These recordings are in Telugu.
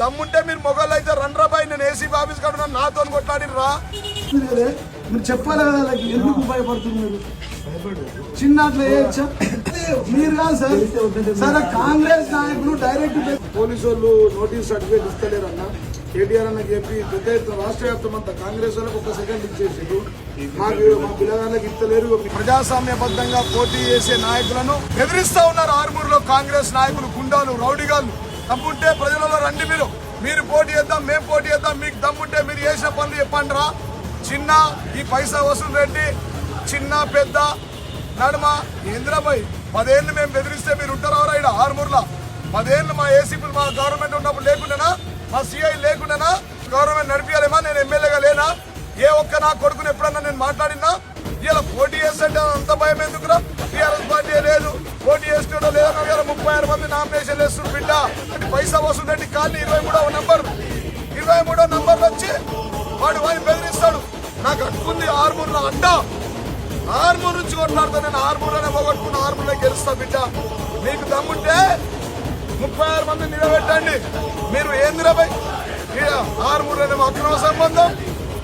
దమ్ముంటే మీరు మొగోళ్ళు అయితే రండ్రాబాయ్ నేను ఏసీబీ ఆఫీస్ కాడ నాతో కొట్లాడిరా మీరు చెప్పాలి కదా వాళ్ళకి ఎందుకు భయపడుతున్నారు చిన్నట్లు వేయచ్చా మీరు కాదు సార్ సరే కాంగ్రెస్ నాయకులు డైరెక్ట్ పోలీసు వాళ్ళు నోటీస్ సర్టిఫికేట్ ఇస్తలేరన్న కేటీఆర్ అన్న చెప్పి పెద్ద ఎత్తున రాష్ట్ర వ్యాప్తం అంతా కాంగ్రెస్ వాళ్ళకి ఒక సెకండ్ ఇచ్చేసారు మాకు మా పిల్లగాళ్ళకి ఇస్తలేరు. ప్రజాస్వామ్యబద్ధంగా పోటీ చేసే నాయకులను బెదిరిస్తా ఉన్నారు ఆర్మూరులో కాంగ్రెస్ నాయకులు గుండాలు రౌడీగాళ్ళు. దమ్ముంటే ప్రజలలో రండి మీరు పోటీ చేద్దాం మేము పోటీ చేద్దాం మీకు దమ్ముంటే మీరు చేసిన పనులు చెప్పండి రా. చిన్న ఈ పైసా వసూలు రెడ్డి చిన్న పెద్ద నడుమ ఇంద్రబాయ్ 10 ఏళ్ళు మేము బెదిరిస్తే మీరు ఉంటారా ఇక్కడ ఆర్మూర్లో 10 ఏళ్ళు మా ఏసీపీలు మా గవర్నమెంట్ ఉన్నప్పుడు లేకుండానా మా సిఐ లేకుండానా గవర్నమెంట్ నడిపించాలేమా నేను ఎమ్మెల్యేగా లేనా ఏ ఒక్క నా కొడుకుని ఎప్పుడన్నా నేను మాట్లాడినా ఇలా పోటీ చేస్తుంటే అంత భయం ఎందుకురా టీఆర్ఎస్ పార్టీ లేదు పోటీ చేస్తుండో లేదన్నా 36 మంది నామినేషన్ వేస్తున్నారు బిడ్డ పైసా వసూలు రెడ్డి కాలనీ 23వ నంబర్లు వచ్చి వాడు వాడిని బెదిరిస్తాడు. నాకు అట్టుకుంది ఆర్మూర్లో అడ్డ ఆర్మూర్ నుంచి కొట్లాడుతా నేను ఆర్మూర్లోనే పోగొట్టుకున్న ఆర్మూర్లో గెలుస్తా బిడ్డ. మీకు దమ్ముంటే 36 మంది నిలబెట్టండి. మీరు ఏందిరాబాయ్ ఆర్మూర్లోనేమో అక్రమ సంబంధం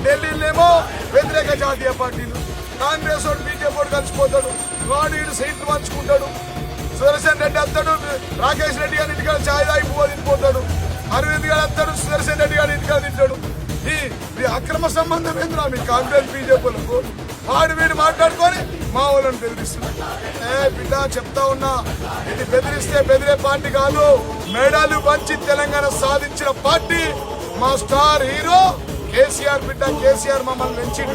ఢిల్లీలోనేమో వ్యతిరేక జాతీయ పార్టీలు కాంగ్రెస్ వాడు బీజేపీ వాడు కలిసిపోతాడు వాడు వీడు సీట్లు పంచుకుంటాడు. సుదర్శన్ రెడ్డి వస్తాడు రాకేష్ రెడ్డి గారి ఇంటికాడ ఛాయ్ తాగి పువ్వు తినిపోతాడు. అరవింద్ గారు వస్తాడు సుదర్శన్ రెడ్డి గారి ఇంటికాడ తింటాడు. ఈ అక్రమ సంబంధం ఏంద్రా మీ కాంగ్రెస్ బీజేపీలకు వాడు వీడు మాట్లాడుకొని మా వాళ్ళని బెదిరిస్తున్నాడు. బిడ్డ చెప్తా ఉన్నా ఇది బెదిరిస్తే బెదిరే పార్టీ కాదు మెడలు పంచి తెలంగాణ సాధించిన పార్టీ మా స్టార్ హీరో కేసీఆర్ బిడ్డ. కేసీఆర్ మమ్మల్ని పెంచిండు.